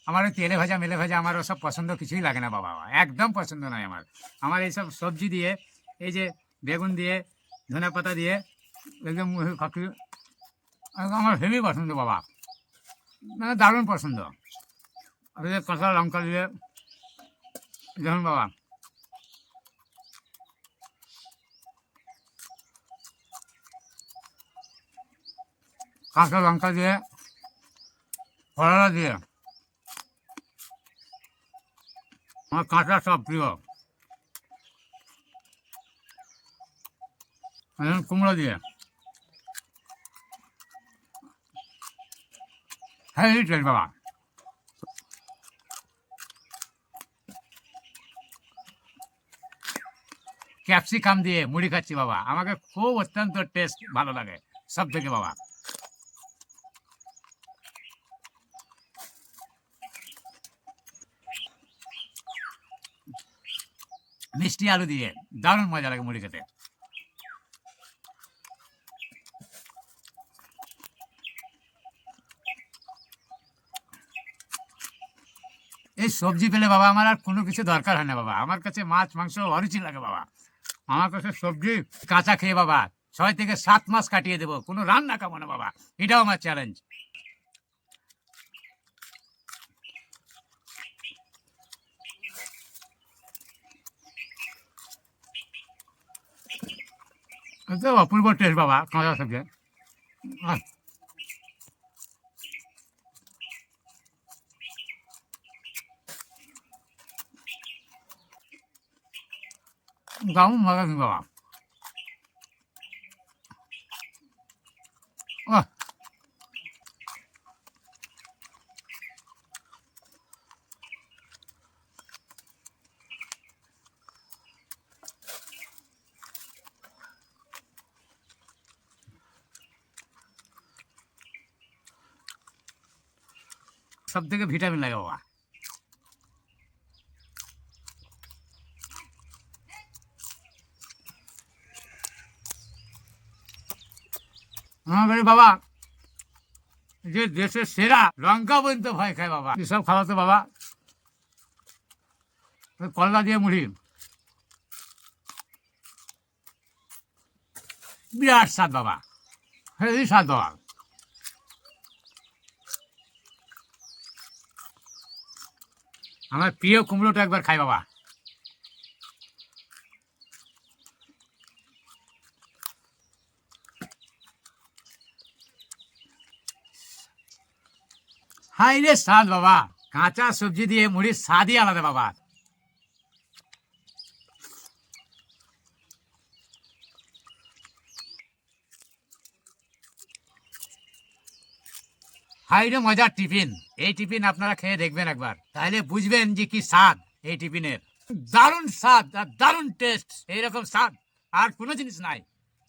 আমার ওই তেলে ভাজা মেলে ভাজা আমার ওসব পছন্দ কিছুই লাগে না বাবা, একদম পছন্দ নয় আমার। আমার এইসব সবজি দিয়ে, এই যে বেগুন দিয়ে, ধনে পাতা দিয়ে একদম খাকি আমার হেভি পছন্দ বাবা, মানে দারুণ পছন্দ। আর এই যে কাঁচা লঙ্কা দিয়ে দেখুন বাবা, কাঁচা লঙ্কা দিয়ে, করলা দিয়ে, আমার কাঁচা সব প্রিয়। কুমড়ো দিয়ে, হ্যাঁ এই টেস্ট বাবা। ক্যাপসিকাম দিয়ে মুড়ি খাচ্ছি বাবা, আমাকে খুব অত্যন্ত টেস্ট ভালো লাগে সব থেকে বাবা। মিষ্টি আলু দিয়ে দারুণ মজা লাগে মুড়ি খেতে। এই সবজি পেলে বাবা আমার আর কোনো কিছু দরকার হয় না বাবা, আমার কাছে মাছ মাংস অরুচি লাগে বাবা। আমার কাছে সবজি কাঁচা খেয়ে বাবা 6 থেকে 7 মাস কাটিয়ে দেবো, কোনো রান্না খাবো না বাবা, এটাও আমার চ্যালেঞ্জ। অপূর্ব টেস্ট বাবা কাঁচা সবজি। দারুণ মজা কিন্তু বাবা। আহ, সব থেকে ভিটামিন লাগে বাবা। আমার বাড়ি বাবা যে দেশের সেরা লঙ্কা পর্যন্ত ভয় খায় বাবা, এসব খাওয়াতো বাবা। করলা দিয়ে মুড়ি বিরাট স্বাদ বাবা, হেভি স্বাদ বাবা। আমার প্রিয় কুমড়োটা একবার খাই বাবা। হাই রে স্বাদ বাবা, কাঁচা সবজি দিয়ে মুড়ির স্বাদই আলাদা বাবা। হাই রে মজার টিফিন, এই টিফিন আপনারা খেয়ে দেখবেন একবার, তাহলে বুঝবেন যে কি স্বাদ এই টিফিনের। দারুণ স্বাদ আর দারুণ টেস্ট, এইরকম স্বাদ আর কোনো জিনিস নাই।